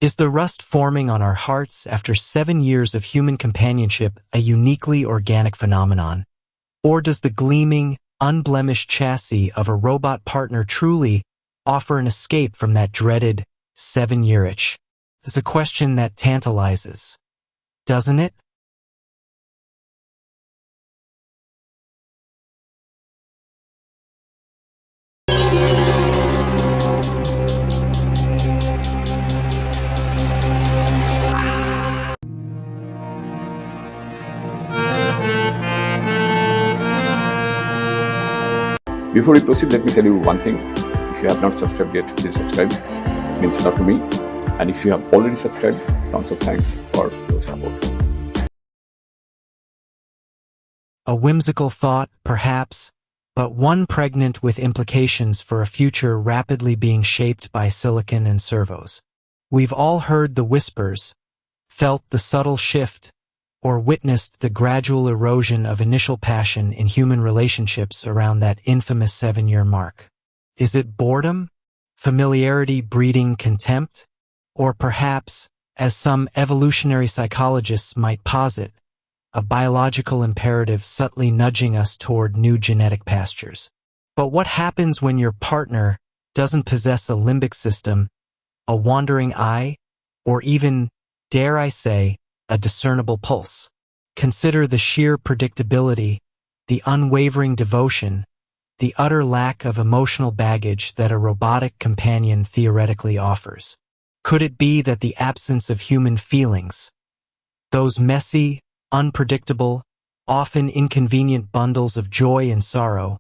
Is the rust forming on our hearts after 7 years of human companionship a uniquely organic phenomenon? Or does the gleaming, unblemished chassis of a robot partner truly offer an escape from that dreaded 7-year itch? It's a question that tantalizes, doesn't it? Before we proceed, let me tell you one thing. If you have not subscribed yet, please subscribe. It means a lot to me. And if you have already subscribed, tons of thanks for your support. A whimsical thought, perhaps, but one pregnant with implications for a future rapidly being shaped by silicon and servos. We've all heard the whispers, felt the subtle shift, or witnessed the gradual erosion of initial passion in human relationships around that infamous 7-year mark. Is it boredom? Familiarity breeding contempt? Or perhaps, as some evolutionary psychologists might posit, a biological imperative subtly nudging us toward new genetic pastures? But what happens when your partner doesn't possess a limbic system, a wandering eye, or even, dare I say, a discernible pulse? Consider the sheer predictability, the unwavering devotion, the utter lack of emotional baggage that a robotic companion theoretically offers. Could it be that the absence of human feelings, those messy, unpredictable, often inconvenient bundles of joy and sorrow,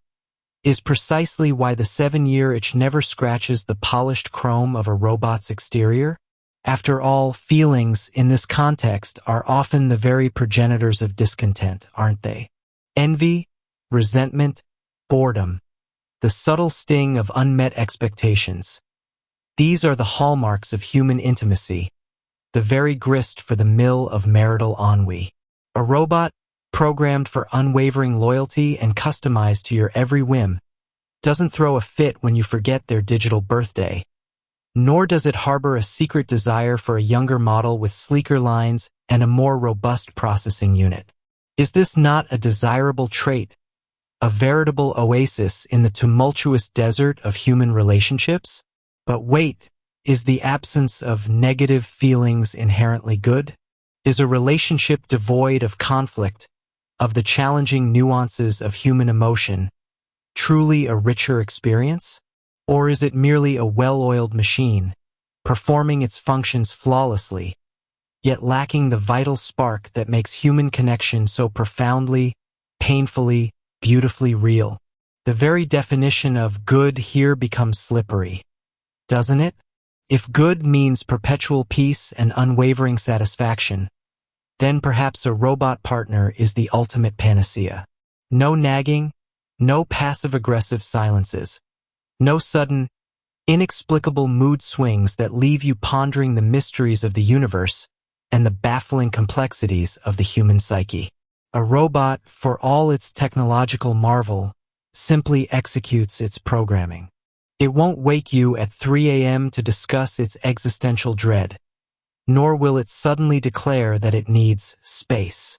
is precisely why the 7-year itch never scratches the polished chrome of a robot's exterior? After all, feelings in this context are often the very progenitors of discontent, aren't they? Envy, resentment, boredom, the subtle sting of unmet expectations. These are the hallmarks of human intimacy, the very grist for the mill of marital ennui. A robot, programmed for unwavering loyalty and customized to your every whim, doesn't throw a fit when you forget their digital birthday. Nor does it harbor a secret desire for a younger model with sleeker lines and a more robust processing unit. Is this not a desirable trait, a veritable oasis in the tumultuous desert of human relationships? But wait, is the absence of negative feelings inherently good? Is a relationship devoid of conflict, of the challenging nuances of human emotion, truly a richer experience? Or is it merely a well-oiled machine, performing its functions flawlessly, yet lacking the vital spark that makes human connection so profoundly, painfully, beautifully real? The very definition of good here becomes slippery, doesn't it? If good means perpetual peace and unwavering satisfaction, then perhaps a robot partner is the ultimate panacea. No nagging, no passive-aggressive silences, no sudden, inexplicable mood swings that leave you pondering the mysteries of the universe and the baffling complexities of the human psyche. A robot, for all its technological marvel, simply executes its programming. It won't wake you at 3 a.m. to discuss its existential dread, nor will it suddenly declare that it needs space.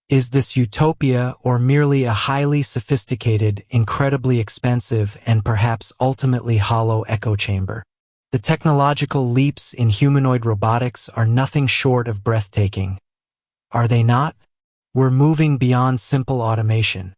Is this utopia or merely a highly sophisticated, incredibly expensive, and perhaps ultimately hollow echo chamber? The technological leaps in humanoid robotics are nothing short of breathtaking. Are they not? We're moving beyond simple automation.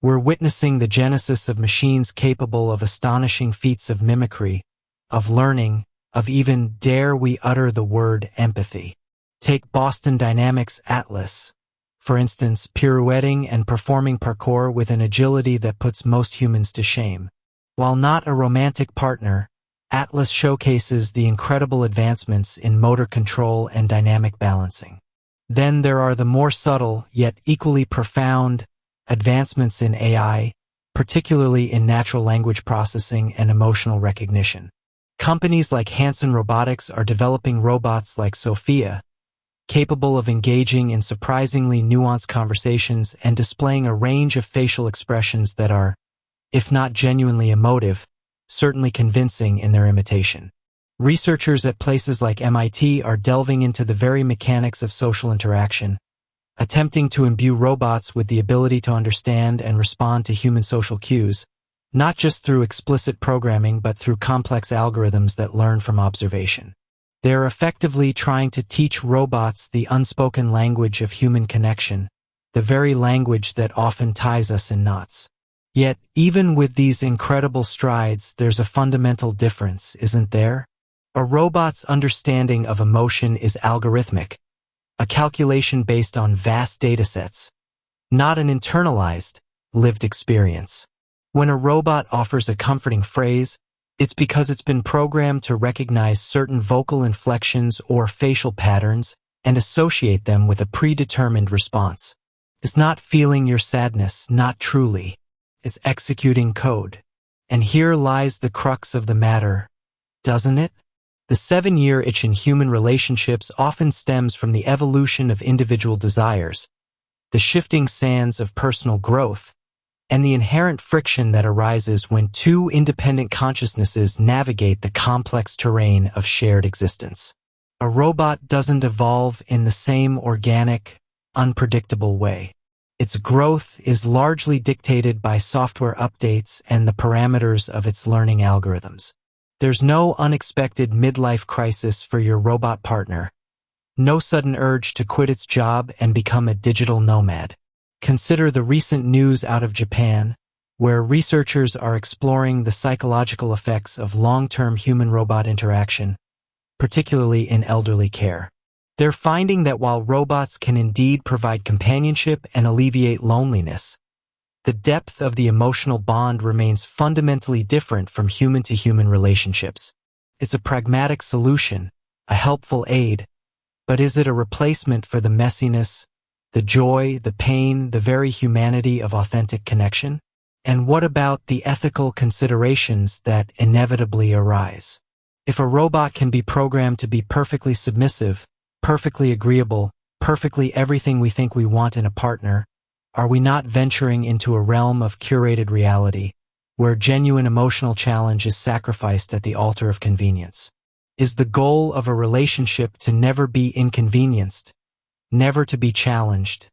We're witnessing the genesis of machines capable of astonishing feats of mimicry, of learning, of even, dare we utter the word, empathy. Take Boston Dynamics Atlas, for instance, pirouetting and performing parkour with an agility that puts most humans to shame. While not a romantic partner, Atlas showcases the incredible advancements in motor control and dynamic balancing. Then there are the more subtle, yet equally profound, advancements in AI, particularly in natural language processing and emotional recognition. Companies like Hanson Robotics are developing robots like Sophia, capable of engaging in surprisingly nuanced conversations and displaying a range of facial expressions that are, if not genuinely emotive, certainly convincing in their imitation. Researchers at places like MIT are delving into the very mechanics of social interaction, attempting to imbue robots with the ability to understand and respond to human social cues, not just through explicit programming but through complex algorithms that learn from observation. They are effectively trying to teach robots the unspoken language of human connection, the very language that often ties us in knots. Yet, even with these incredible strides, there's a fundamental difference, isn't there? A robot's understanding of emotion is algorithmic, a calculation based on vast datasets, not an internalized, lived experience. When a robot offers a comforting phrase, it's because it's been programmed to recognize certain vocal inflections or facial patterns and associate them with a predetermined response. It's not feeling your sadness, not truly. It's executing code. And here lies the crux of the matter, doesn't it? The 7-year itch in human relationships often stems from the evolution of individual desires, the shifting sands of personal growth, and the inherent friction that arises when two independent consciousnesses navigate the complex terrain of shared existence. A robot doesn't evolve in the same organic, unpredictable way. Its growth is largely dictated by software updates and the parameters of its learning algorithms. There's no unexpected midlife crisis for your robot partner, no sudden urge to quit its job and become a digital nomad. Consider the recent news out of Japan, where researchers are exploring the psychological effects of long-term human-robot interaction, particularly in elderly care. They're finding that while robots can indeed provide companionship and alleviate loneliness, the depth of the emotional bond remains fundamentally different from human-to-human relationships. It's a pragmatic solution, a helpful aid, but is it a replacement for the messiness, the joy, the pain, the very humanity of authentic connection? And what about the ethical considerations that inevitably arise? If a robot can be programmed to be perfectly submissive, perfectly agreeable, perfectly everything we think we want in a partner, are we not venturing into a realm of curated reality, where genuine emotional challenge is sacrificed at the altar of convenience? Is the goal of a relationship to never be inconvenienced, never to be challenged,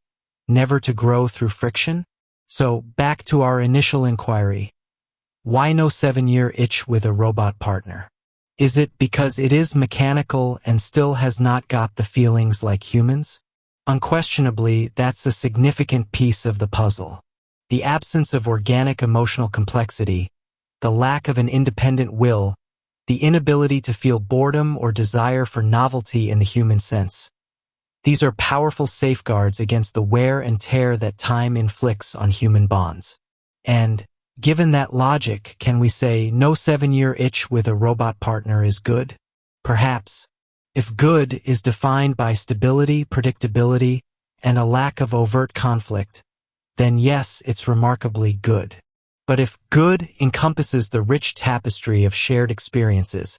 never to grow through friction? So, back to our initial inquiry. Why no 7-year itch with a robot partner? Is it because it is mechanical and still has not got the feelings like humans? Unquestionably, that's a significant piece of the puzzle. The absence of organic emotional complexity, the lack of an independent will, the inability to feel boredom or desire for novelty in the human sense. These are powerful safeguards against the wear and tear that time inflicts on human bonds. And, given that logic, can we say no 7-year itch with a robot partner is good? Perhaps. If good is defined by stability, predictability, and a lack of overt conflict, then yes, it's remarkably good. But if good encompasses the rich tapestry of shared experiences,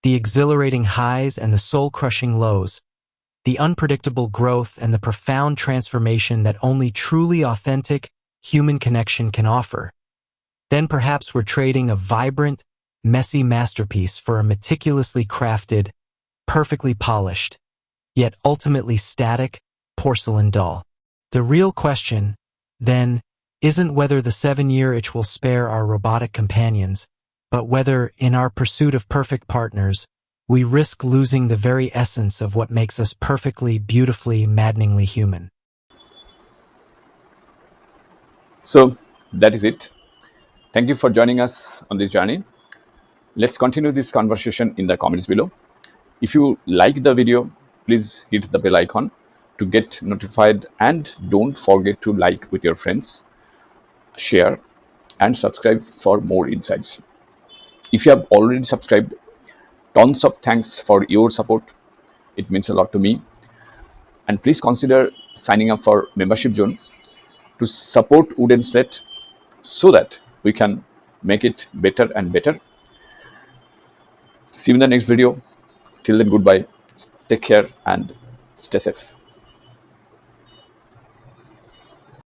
the exhilarating highs and the soul-crushing lows, the unpredictable growth and the profound transformation that only truly authentic human connection can offer, then perhaps we're trading a vibrant, messy masterpiece for a meticulously crafted, perfectly polished, yet ultimately static, porcelain doll. The real question, then, isn't whether the 7-year itch will spare our robotic companions, but whether, in our pursuit of perfect partners, we risk losing the very essence of what makes us perfectly, beautifully, maddeningly human. So that is it. Thank you for joining us on this journey. Let's continue this conversation in the comments below. If you like the video, please hit the bell icon to get notified, and don't forget to like with your friends, share, and subscribe for more insights. If you have already subscribed, tons of thanks for your support. It means a lot to me. And please consider signing up for membership zone to support Wooden Slate so that we can make it better and better. See you in the next video. Till then, goodbye. Take care and stay safe.